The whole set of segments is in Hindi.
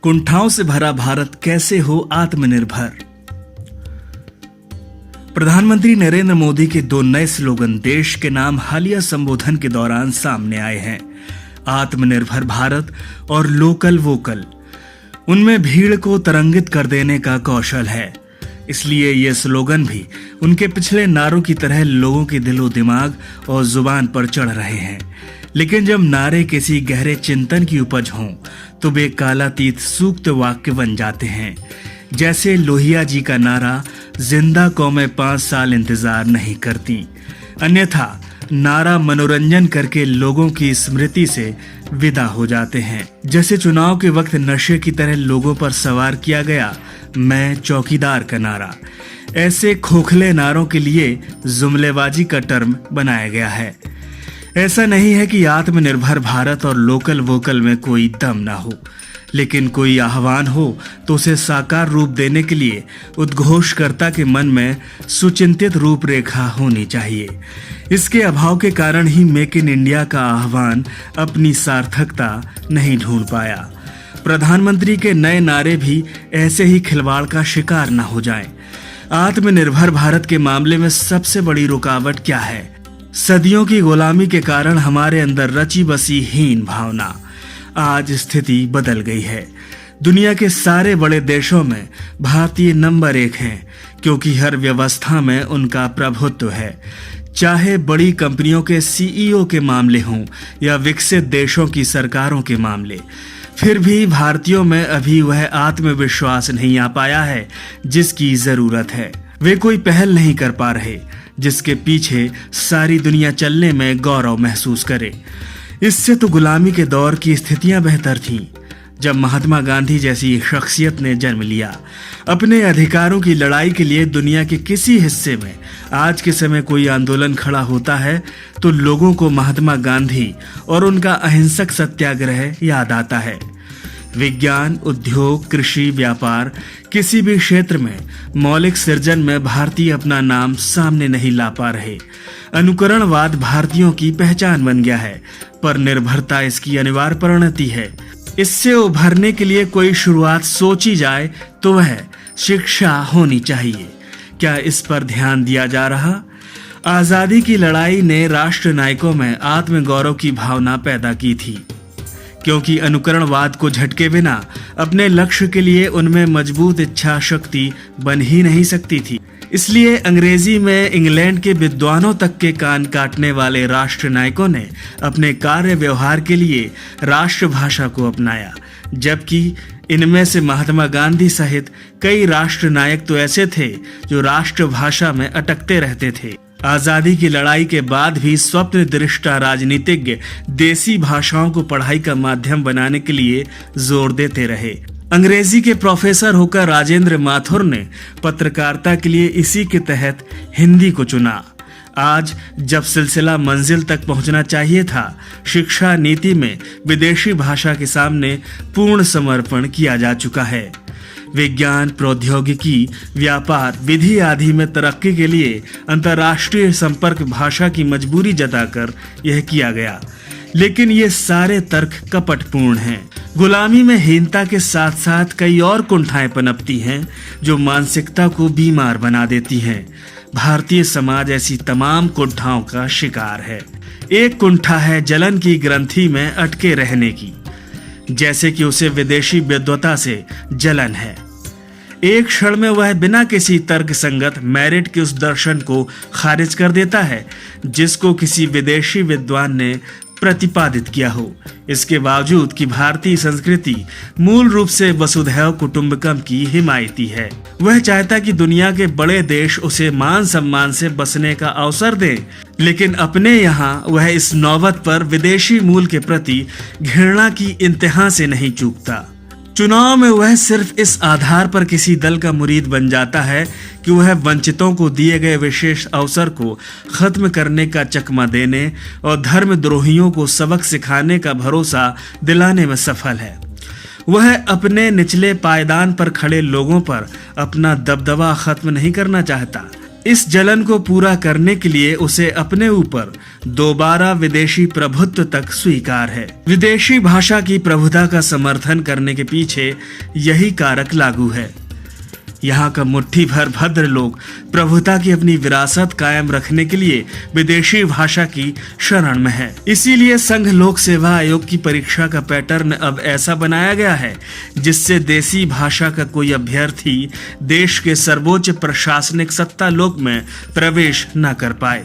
कुंठाओं से भरा भारत कैसे हो आत्मनिर्भर। प्रधानमंत्री नरेंद्र मोदी के दो नए स्लोगन देश के नाम हालिया संबोधन के दौरान सामने आए हैं, आत्मनिर्भर भारत और लोकल वोकल। उनमें भीड़ को तरंगित कर देने का कौशल है, इसलिए ये स्लोगन भी उनके पिछले नारों की तरह लोगों के दिलो दिमाग और जुबान पर चढ़ रहे हैं। लेकिन जब नारे किसी गहरे चिंतन की उपज हों तो वे कालातीत सूक्त वाक्य बन जाते हैं। जैसे लोहिया जी का नारा, जिंदा कौमें 5 साल इंतजार नहीं करती, अन्यथा नारा मनोरंजन करके लोगों की स्मृति से विदा हो जाते हैं। जैसे चुनाव के वक्त नशे की तरह लोगों पर सवार किया गया मैं चौकीदार का नारा, ऐसे खोखले नारों के लिए जुमलेबाजी का टर्म बनाया गया है। ऐसा नहीं है कि आत्मनिर्भर भारत और लोकल वोकल में कोई दम ना हो, लेकिन कोई आह्वान हो तो उसे साकार रूप देने के लिए उद्घोषकर्ता के मन में सुचिंतित रूपरेखा होनी चाहिए। इसके अभाव के कारण ही मेक इन इंडिया का आह्वान अपनी सार्थकता नहीं ढूंढ पाया। प्रधानमंत्री के नए नारे भी ऐसे ही खिलवाड़ का शिकार न हो जाएं। आत्मनिर्भर भारत के मामले में सबसे बड़ी रुकावट क्या है? सदियों की गुलामी के कारण हमारे अंदर रची बसी हीन भावना। आज स्थिति बदल गई है। दुनिया के सारे बड़े देशों में भारतीय नंबर 1 हैं, क्योंकि हर व्यवस्था में उनका प्रभुत्व है। चाहे बड़ी कंपनियों के सीईओ के मामले हों या विकसित देशों की सरकारों के मामले, फिर भी भारतीयों में अभी वह आत्मविश्वास नहीं आ पाया है जिसकी जरूरत है। वे कोई पहल नहीं कर पा रहे जिसके पीछे सारी दुनिया चलने में गौरव महसूस करे। इससे तो गुलामी के दौर की स्थितियां बेहतर थीं, जब महात्मा गांधी जैसी शख्सियत ने जन्म लिया। अपने अधिकारों की लड़ाई के लिए दुनिया के किसी हिस्से में आज के समय कोई आंदोलन खड़ा होता है तो लोगों को महात्मा गांधी और उनका अहिंसक सत्याग्रह याद आता है। विज्ञान, उद्योग, कृषि, व्यापार, किसी भी क्षेत्र में मौलिक सृजन में भारतीय अपना नाम सामने नहीं ला पा रहे। अनुकरणवाद भारतीयों की पहचान बन गया है, पर निर्भरता इसकी अनिवार्य परिणति है। इससे उभरने के लिए कोई शुरुआत सोची जाए तो वह शिक्षा होनी चाहिए। क्या इस पर ध्यान दिया जा रहा? आजादी की लड़ाई ने राष्ट्र नायकों में आत्मगौरव की भावना पैदा की थी, क्योंकि अनुकरणवाद को झटके बिना अपने लक्ष्य के लिए उनमें मजबूत इच्छा शक्ति बन ही नहीं सकती थी। इसलिए अंग्रेजी में इंग्लैंड के विद्वानों तक के कान काटने वाले राष्ट्र नायकों ने अपने कार्य व्यवहार के लिए राष्ट्रभाषा को अपनाया, जबकि इनमें से महात्मा गांधी सहित कई राष्ट्र नायक तो ऐसे थे जो राष्ट्रभाषा में अटकते रहते थे। आजादी की लड़ाई के बाद भी स्वप्न दृष्टा राजनीतिज्ञ देसी भाषाओं को पढ़ाई का माध्यम बनाने के लिए जोर देते रहे। अंग्रेजी के प्रोफेसर होकर राजेंद्र माथुर ने पत्रकारिता के लिए इसी के तहत हिंदी को चुना। आज जब सिलसिला मंजिल तक पहुंचना चाहिए था, शिक्षा नीति में विदेशी भाषा के सामने पूर्ण समर्पण किया जा चुका है। विज्ञान, प्रौद्योगिकी, व्यापार, विधि आदि में तरक्की के लिए अंतर्राष्ट्रीय संपर्क भाषा की मजबूरी जताकर यह किया गया, लेकिन ये सारे तर्क कपटपूर्ण हैं। गुलामी में हीनता के साथ साथ कई और कुंठाएं पनपती हैं जो मानसिकता को बीमार बना देती हैं। भारतीय समाज ऐसी तमाम कुंठाओं का शिकार है। एक कुंठा है जलन की ग्रंथि में अटके रहने की, जैसे कि उसे विदेशी विद्वता से जलन है। एक क्षण में वह बिना किसी तर्क संगत मेरिट के उस दर्शन को खारिज कर देता है जिसको किसी विदेशी विद्वान ने प्रतिपादित किया हो। इसके बावजूद कि भारतीय संस्कृति मूल रूप से वसुधैव कुटुंबकम की हिमायती है। वह चाहता कि दुनिया के बड़े देश उसे मान सम्मान से बसने का अवसर दें, लेकिन अपने यहाँ वह इस नौबत पर विदेशी मूल के प्रति घृणा की इंतहा से नहीं चूकता। चुनाव में वह सिर्फ इस आधार पर किसी दल का मुरीद बन जाता है कि वह वंचितों को दिए गए विशेष अवसर को खत्म करने का चकमा देने और धर्मद्रोहियों को सबक सिखाने का भरोसा दिलाने में सफल है। वह अपने निचले पायदान पर खड़े लोगों पर अपना दबदबा खत्म नहीं करना चाहता। इस जलन को पूरा करने के लिए उसे अपने ऊपर दोबारा विदेशी प्रभुत्व तक स्वीकार है। विदेशी भाषा की प्रभुता का समर्थन करने के पीछे यही कारक लागू है। यहाँ का मुट्ठी भर भद्र लोग प्रभुता की अपनी विरासत कायम रखने के लिए विदेशी भाषा की शरण में है। इसीलिए संघ लोक सेवा आयोग की परीक्षा का पैटर्न अब ऐसा बनाया गया है जिससे देसी भाषा का कोई अभ्यर्थी देश के सर्वोच्च प्रशासनिक सत्ता लोक में प्रवेश न कर पाए।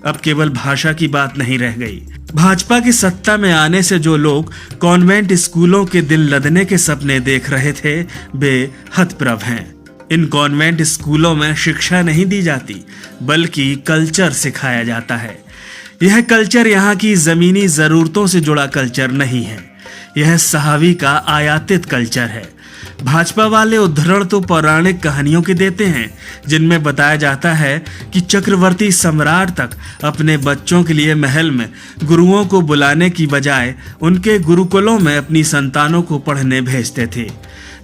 अब केवल भाषा की बात नहीं रह गई। भाजपा की सत्ता में आने से जो लोग कॉन्वेंट स्कूलों के दिल लदने के सपने देख रहे थे वे हतप्रभ हैं। इन कॉन्वेंट स्कूलों में शिक्षा नहीं दी जाती बल्कि कल्चर सिखाया जाता है। यह कल्चर यहाँ की जमीनी जरूरतों से जुड़ा कल्चर नहीं है, यह सहावी का आयातित कल्चर है। भाजपा वाले उद्धरण तो पौराणिक कहानियों के देते हैं जिनमें बताया जाता है कि चक्रवर्ती सम्राट तक अपने बच्चों के लिए महल में गुरुओं को बुलाने की बजाय उनके गुरुकुलों में अपनी संतानों को पढ़ने भेजते थे,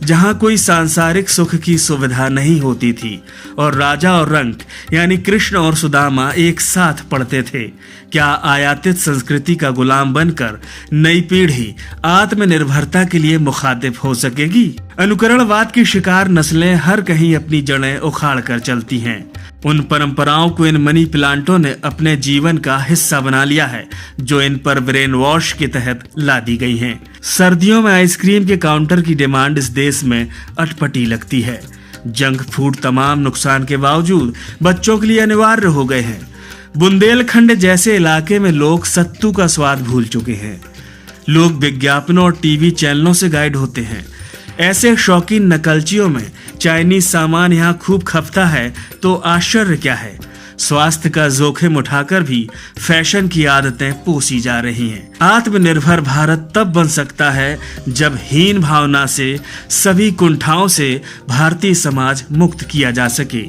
जहां कोई सांसारिक सुख की सुविधा नहीं होती थी और राजा और रंक यानी कृष्ण और सुदामा एक साथ पढ़ते थे। क्या आयातित संस्कृति का गुलाम बनकर नई पीढ़ी आत्मनिर्भरता के लिए मुखातिब हो सकेगी? अनुकरणवाद की शिकार नस्लें हर कहीं अपनी जड़ें उखाड़ कर चलती हैं। उन परंपराओं को इन मनी प्लांटों ने अपने जीवन का हिस्सा बना लिया है जो इन पर ब्रेन वॉश के तहत ला दी गई हैं। सर्दियों में आइसक्रीम के काउंटर की डिमांड इस देश में अटपटी लगती है। जंक फूड तमाम नुकसान के बावजूद बच्चों के लिए अनिवार्य हो गए हैं। बुंदेलखंड जैसे इलाके में लोग सत्तू का स्वाद भूल चुके हैं। लोग विज्ञापनों और टीवी चैनलों से गाइड होते हैं। ऐसे शौकीन नकलचियों में चाइनीज सामान यहाँ खूब खपता है तो आश्चर्य क्या है। स्वास्थ्य का जोखिम उठाकर भी फैशन की आदतें पोसी जा रही हैं। आत्मनिर्भर भारत तब बन सकता है जब हीन भावना से सभी कुंठाओं से भारतीय समाज मुक्त किया जा सके।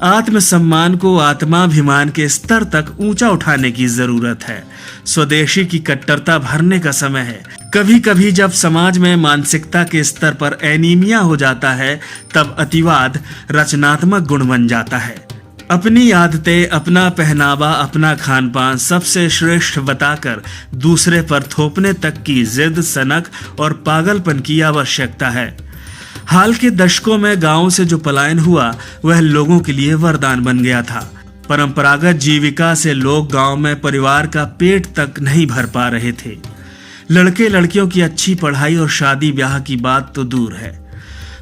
आत्मसम्मान को आत्माभिमान के स्तर तक ऊंचा उठाने की जरूरत है। स्वदेशी की कट्टरता भरने का समय है। कभी कभी जब समाज में मानसिकता के स्तर पर एनीमिया हो जाता है तब अतिवाद रचनात्मक गुण बन जाता है। अपनी आदतें, अपना पहनावा, अपना खान पान सबसे श्रेष्ठ बताकर दूसरे पर थोपने तक की जिद, सनक और पागलपन की आवश्यकता है। हाल के दशकों में गांवों से जो पलायन हुआ वह लोगों के लिए वरदान बन गया था। परंपरागत जीविका से लोग गांव में परिवार का पेट तक नहीं भर पा रहे थे। लड़के लड़कियों की अच्छी पढ़ाई और शादी ब्याह की बात तो दूर है।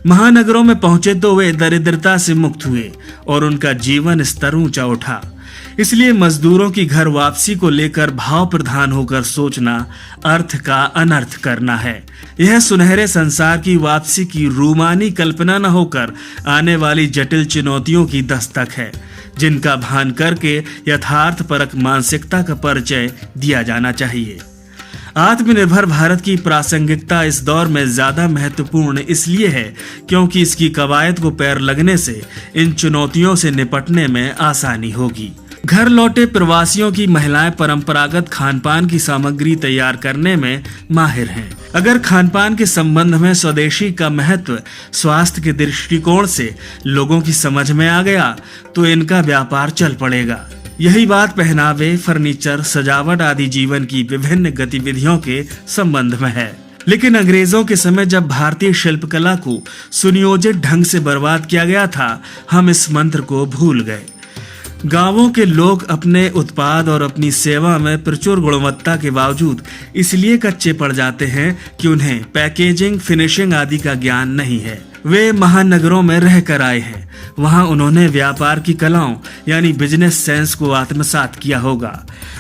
महानगरों में पहुंचे तो वे दरिद्रता से मुक्त हुए और उनका जीवन स्तर ऊंचा उठा। इसलिए मजदूरों की घर वापसी को लेकर भाव प्रधान होकर सोचना अर्थ का अनर्थ करना है। यह सुनहरे संसार की वापसी की रूमानी कल्पना न होकर आने वाली जटिल चुनौतियों की दस्तक है, जिनका भान करके यथार्थपरक मानसिकता का परिचय दिया जाना चाहिए। आत्मनिर्भर भारत की प्रासंगिकता इस दौर में ज्यादा महत्वपूर्ण इसलिए है क्योंकि इसकी कवायद को पैर लगने से इन चुनौतियों से निपटने में आसानी होगी। घर लौटे प्रवासियों की महिलाएं परंपरागत खानपान की सामग्री तैयार करने में माहिर हैं। अगर खानपान के संबंध में स्वदेशी का महत्व स्वास्थ्य के दृष्टिकोण से लोगों की समझ में आ गया तो इनका व्यापार चल पड़ेगा। यही बात पहनावे, फर्नीचर, सजावट आदि जीवन की विभिन्न गतिविधियों के संबंध में है। लेकिन अंग्रेजों के समय जब भारतीय शिल्पकला को सुनियोजित ढंग से बर्बाद किया गया था, हम इस मंत्र को भूल गए। गांवों के लोग अपने उत्पाद और अपनी सेवा में प्रचुर गुणवत्ता के बावजूद इसलिए कच्चे पड़ जाते हैं कि उन्हें पैकेजिंग, फिनिशिंग आदि का ज्ञान नहीं है। वे महानगरों में रहकर आए हैं, वहां उन्होंने व्यापार की कलाओं यानी बिजनेस सेंस को आत्मसात किया होगा।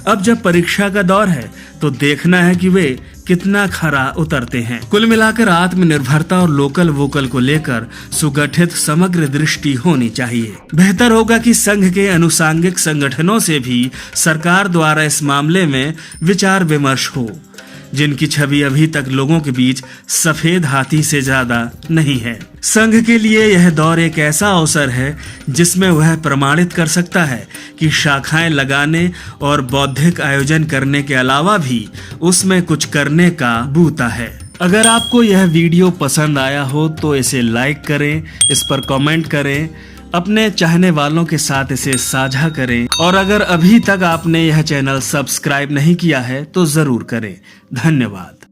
अब जब परीक्षा का दौर है तो देखना है कि वे कितना खरा उतरते हैं। कुल मिलाकर आत्मनिर्भरता और लोकल वोकल को लेकर सुगठित समग्र दृष्टि होनी चाहिए। बेहतर होगा कि संघ के अनुसांगिक संगठनों से भी सरकार द्वारा इस मामले में विचार विमर्श हो, जिनकी छवि अभी तक लोगों के बीच सफेद हाथी से ज्यादा नहीं है। संघ के लिए यह दौर एक ऐसा अवसर है जिसमें वह प्रमाणित कर सकता है कि शाखाएं लगाने और बौद्धिक आयोजन करने के अलावा भी उसमें कुछ करने का बूता है। अगर आपको यह वीडियो पसंद आया हो तो इसे लाइक करें, इस पर कमेंट करें, अपने चाहने वालों के साथ इसे साझा करें और अगर अभी तक आपने यह चैनल सब्सक्राइब नहीं किया है तो जरूर करें। धन्यवाद।